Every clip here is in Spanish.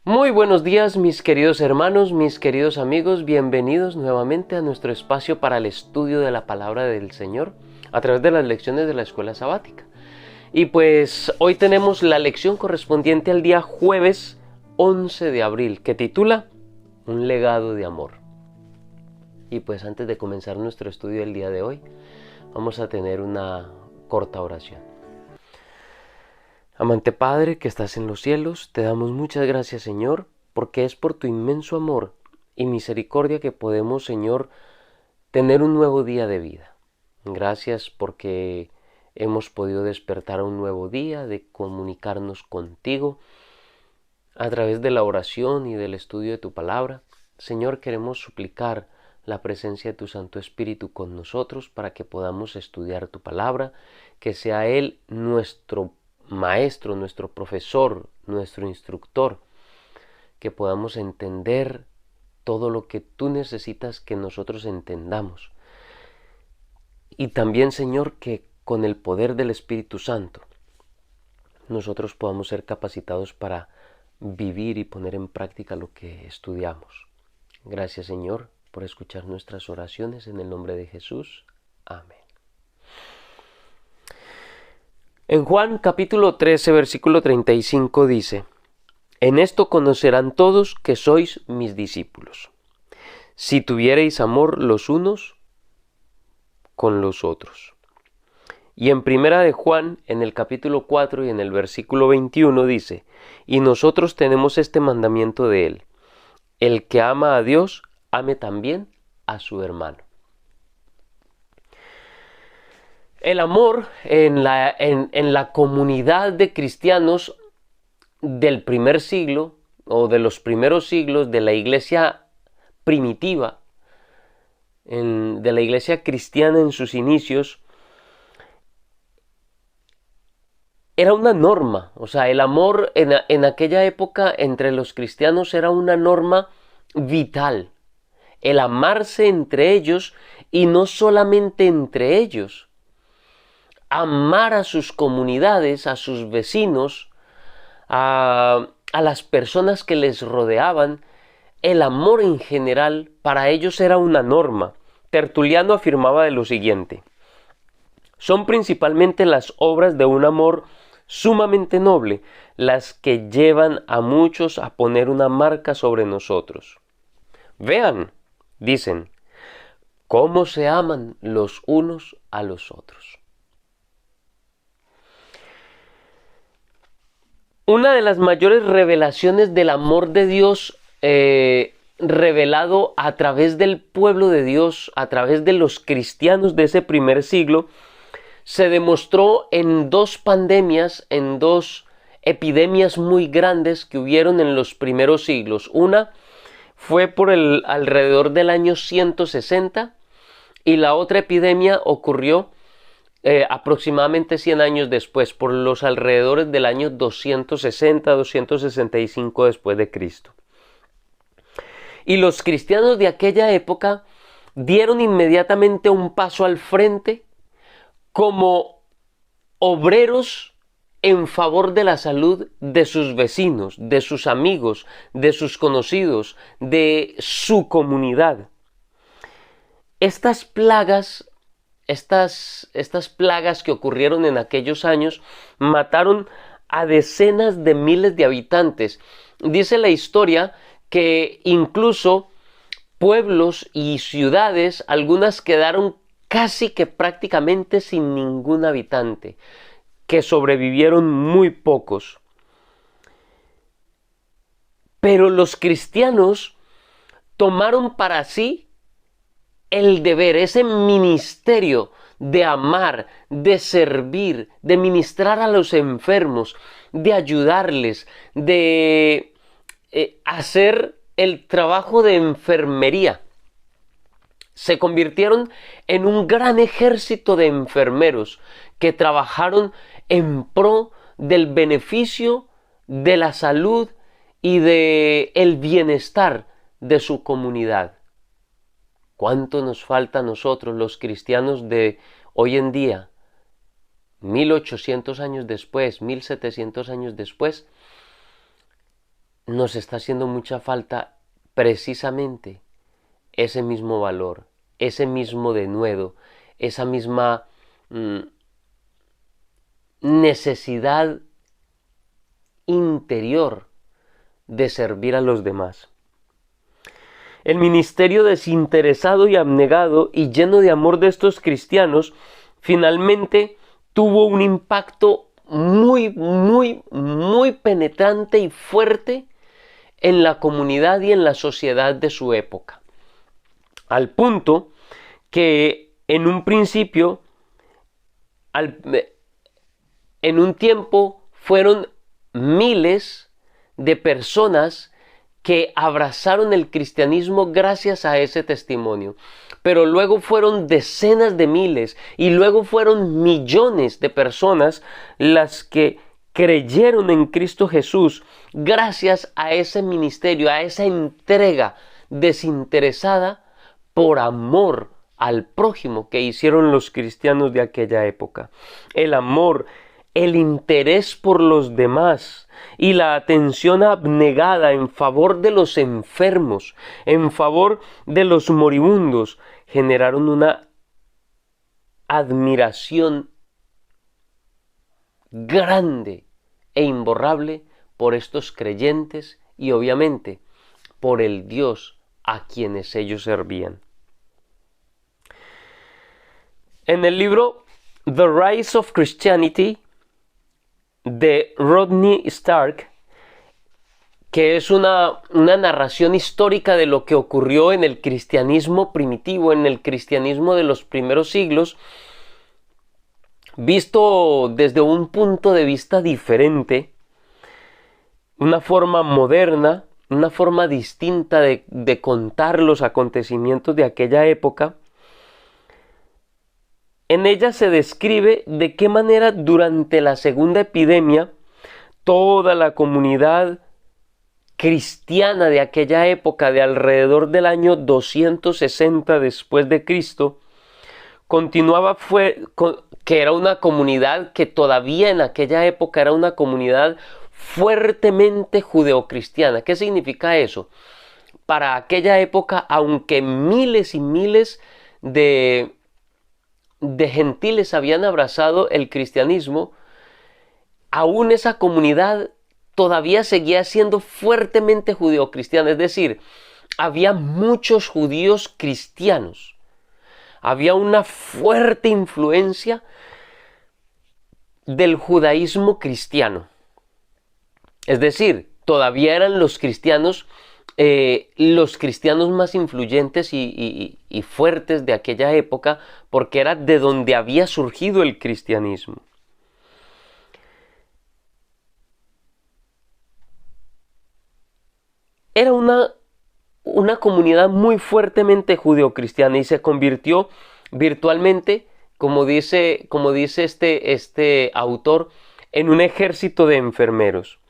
Muy buenos días, mis queridos hermanos, mis queridos amigos, bienvenidos nuevamente a nuestro espacio para el estudio de la palabra del Señor a través de las lecciones de la escuela sabática. Y pues hoy tenemos la lección correspondiente al día jueves 11 de abril que titula Un legado de amor. Y pues antes de comenzar nuestro estudio del día de hoy, vamos a tener una corta oración. Amante Padre que estás en los cielos, te damos muchas gracias, Señor, porque es por tu inmenso amor y misericordia que podemos, Señor, tener un nuevo día de vida. Gracias porque hemos podido despertar a un nuevo día de comunicarnos contigo a través de la oración y del estudio de tu palabra. Señor, queremos suplicar la presencia de tu Santo Espíritu con nosotros para que podamos estudiar tu palabra, que sea Él nuestro maestro, nuestro profesor, nuestro instructor, que podamos entender todo lo que tú necesitas que nosotros entendamos. Y también, Señor, que con el poder del Espíritu Santo nosotros podamos ser capacitados para vivir y poner en práctica lo que estudiamos. Gracias, Señor, por escuchar nuestras oraciones en el nombre de Jesús. Amén. En Juan capítulo 13, versículo 35 dice: En esto conocerán todos que sois mis discípulos, si tuviereis amor los unos con los otros. Y en primera de Juan, en el capítulo 4 y en el versículo 21 dice: Y nosotros tenemos este mandamiento de él: el que ama a Dios, ame también a su hermano. El amor en la comunidad de cristianos del primer siglo o de los primeros siglos de la iglesia primitiva, de la iglesia cristiana en sus inicios, era una norma. O sea, el amor en aquella época entre los cristianos era una norma vital. El amarse entre ellos y no solamente entre ellos. Amar a sus comunidades, a sus vecinos, a las personas que les rodeaban. El amor en general para ellos era una norma. Tertuliano afirmaba de lo siguiente: son principalmente las obras de un amor sumamente noble las que llevan a muchos a poner una marca sobre nosotros. Vean, dicen, cómo se aman los unos a los otros. Una de las mayores revelaciones del amor de Dios revelado a través del pueblo de Dios, a través de los cristianos de ese primer siglo, se demostró en dos pandemias, en dos epidemias muy grandes que hubieron en los primeros siglos. Una fue por alrededor del año 160 y la otra epidemia ocurrió aproximadamente 100 años después, por los alrededores del año 260-265 después de Cristo. Y los cristianos de aquella época dieron inmediatamente un paso al frente como obreros en favor de la salud de sus vecinos, de sus amigos, de sus conocidos, de su comunidad. Estas plagas que ocurrieron en aquellos años mataron a decenas de miles de habitantes. Dice la historia que incluso pueblos y ciudades, algunas quedaron casi que prácticamente sin ningún habitante, que sobrevivieron muy pocos. Pero los cristianos tomaron para sí el deber, ese ministerio de amar, de servir, de ministrar a los enfermos, de ayudarles, de hacer el trabajo de enfermería. Se convirtieron en un gran ejército de enfermeros que trabajaron en pro del beneficio, de la salud y del bienestar de su comunidad. ¿Cuánto nos falta a nosotros, los cristianos de hoy en día, 1800 años después, 1700 años después, nos está haciendo mucha falta precisamente ese mismo valor, ese mismo denuedo, esa misma necesidad interior de servir a los demás. El ministerio desinteresado y abnegado y lleno de amor de estos cristianos finalmente tuvo un impacto muy penetrante y fuerte en la comunidad y en la sociedad de su época. Al punto que en un principio, en un tiempo, fueron miles de personas que abrazaron el cristianismo gracias a ese testimonio. Pero luego fueron decenas de miles y luego fueron millones de personas las que creyeron en Cristo Jesús gracias a ese ministerio, a esa entrega desinteresada por amor al prójimo que hicieron los cristianos de aquella época. El amor, el interés por los demás y la atención abnegada en favor de los enfermos, en favor de los moribundos, generaron una admiración grande e imborrable por estos creyentes y obviamente por el Dios a quienes ellos servían. En el libro The Rise of Christianity de Rodney Stark, que es una narración histórica de lo que ocurrió en el cristianismo primitivo, en el cristianismo de los primeros siglos, visto desde un punto de vista diferente, una forma moderna, una forma distinta de contar los acontecimientos de aquella época. En ella se describe de qué manera durante la segunda epidemia toda la comunidad cristiana de aquella época, de alrededor del año 260 después de Cristo, continuaba que era una comunidad que todavía en aquella época era una comunidad fuertemente judeocristiana. ¿Qué significa eso? Para aquella época, aunque miles y miles de gentiles habían abrazado el cristianismo, aún esa comunidad todavía seguía siendo fuertemente judeocristiana, es decir, había muchos judíos cristianos, había una fuerte influencia del judaísmo cristiano, es decir, todavía eran los cristianos más influyentes y fuertes de aquella época, porque era de donde había surgido el cristianismo. Era una comunidad muy fuertemente judeocristiana y se convirtió virtualmente, como dice este autor, en un ejército de enfermeros.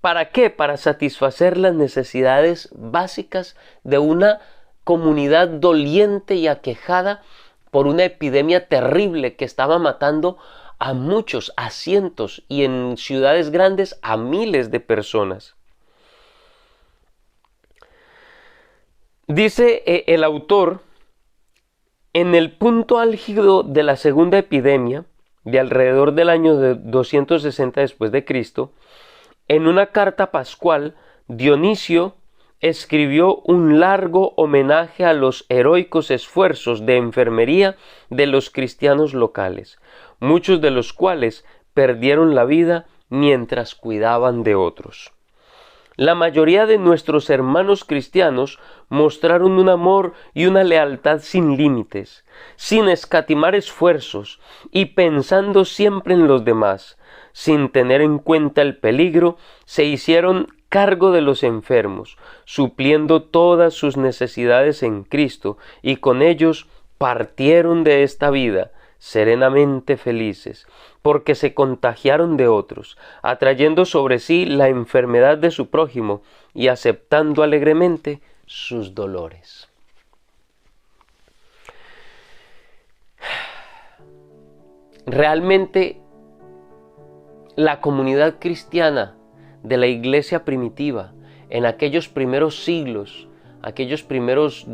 ¿Para qué? Para satisfacer las necesidades básicas de una comunidad doliente y aquejada por una epidemia terrible que estaba matando a muchos, a cientos y en ciudades grandes a miles de personas. Dice el autor, en el punto álgido de la segunda epidemia, de alrededor del año 260 después de Cristo, en una carta pascual, Dionisio escribió un largo homenaje a los heroicos esfuerzos de enfermería de los cristianos locales, muchos de los cuales perdieron la vida mientras cuidaban de otros. La mayoría de nuestros hermanos cristianos mostraron un amor y una lealtad sin límites, sin escatimar esfuerzos y pensando siempre en los demás. Sin tener en cuenta el peligro, se hicieron cargo de los enfermos, supliendo todas sus necesidades en Cristo, y con ellos partieron de esta vida serenamente felices, porque se contagiaron de otros, atrayendo sobre sí la enfermedad de su prójimo y aceptando alegremente sus dolores. Realmente, la comunidad cristiana de la iglesia primitiva, en aquellos primeros siglos, aquellos primeros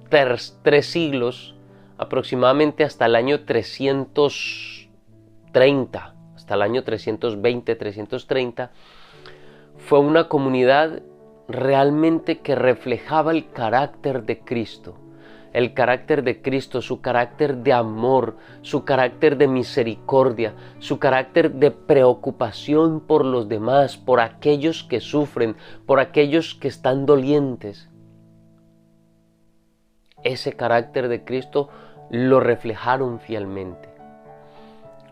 3 siglos, aproximadamente hasta el año 330, hasta el año 320, 330, fue una comunidad realmente que reflejaba el carácter de Cristo. El carácter de Cristo, su carácter de amor, su carácter de misericordia, su carácter de preocupación por los demás, por aquellos que sufren, por aquellos que están dolientes. Ese carácter de Cristo lo reflejaron fielmente.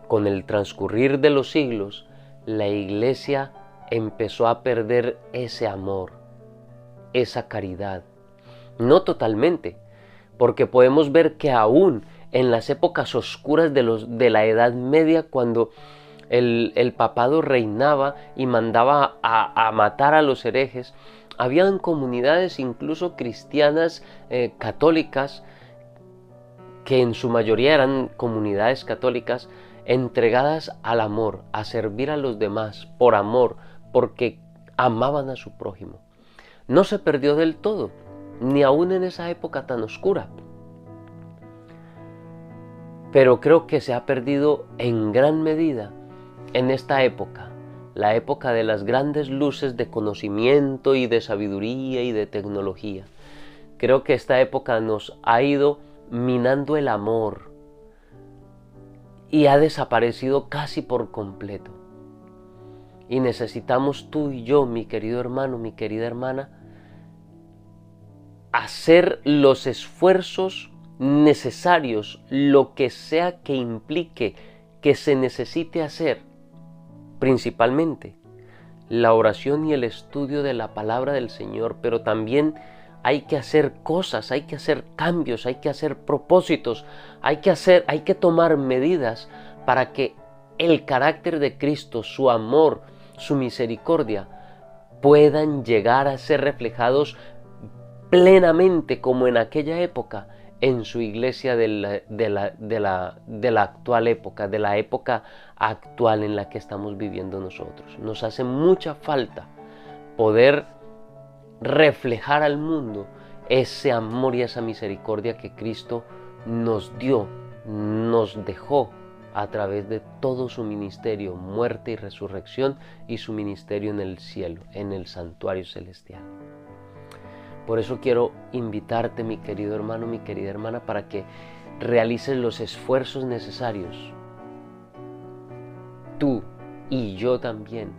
Con el transcurrir de los siglos, la iglesia empezó a perder ese amor, esa caridad. No totalmente, porque podemos ver que aún en las épocas oscuras de la Edad Media, cuando el papado reinaba y mandaba a matar a los herejes, habían comunidades incluso cristianas católicas, que en su mayoría eran comunidades católicas entregadas al amor, a servir a los demás por amor, porque amaban a su prójimo. No se perdió del todo, ni aún en esa época tan oscura. Pero creo que se ha perdido en gran medida en esta época, la época de las grandes luces de conocimiento y de sabiduría y de tecnología. Creo que esta época nos ha ido minando el amor y ha desaparecido casi por completo. Y necesitamos tú y yo, mi querido hermano, mi querida hermana, hacer los esfuerzos necesarios, lo que sea que implique que se necesite hacer, principalmente la oración y el estudio de la palabra del Señor, pero también hay que hacer cosas, hay que hacer cambios, hay que hacer propósitos, hay que tomar medidas para que el carácter de Cristo, su amor, su misericordia, puedan llegar a ser reflejados plenamente como en aquella época en su iglesia de la actual época, de la época actual en la que estamos viviendo nosotros. Nos hace mucha falta poder reflejar al mundo ese amor y esa misericordia que Cristo nos dio, nos dejó a través de todo su ministerio, muerte y resurrección, y su ministerio en el cielo, en el santuario celestial. Por eso quiero invitarte, mi querido hermano, mi querida hermana, para que realices los esfuerzos necesarios. Tú y yo también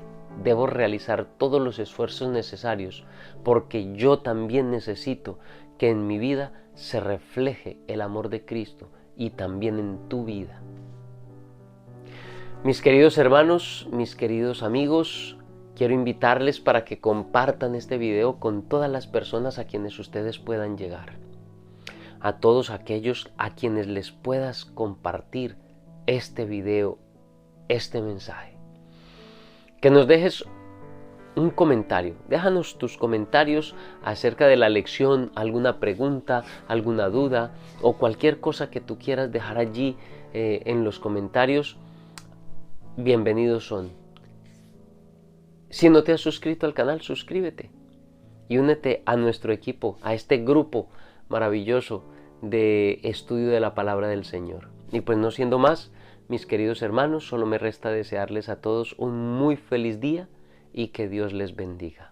debo realizar todos los esfuerzos necesarios, porque yo también necesito que en mi vida se refleje el amor de Cristo, y también en tu vida. Mis queridos hermanos, mis queridos amigos, quiero invitarles para que compartan este video con todas las personas a quienes ustedes puedan llegar. A todos aquellos a quienes les puedas compartir este video, este mensaje. Que nos dejes un comentario. Déjanos tus comentarios acerca de la lección, alguna pregunta, alguna duda o cualquier cosa que tú quieras dejar allí en los comentarios. Bienvenidos son. Si no te has suscrito al canal, suscríbete y únete a nuestro equipo, a este grupo maravilloso de estudio de la palabra del Señor. Y pues no siendo más, mis queridos hermanos, solo me resta desearles a todos un muy feliz día y que Dios les bendiga.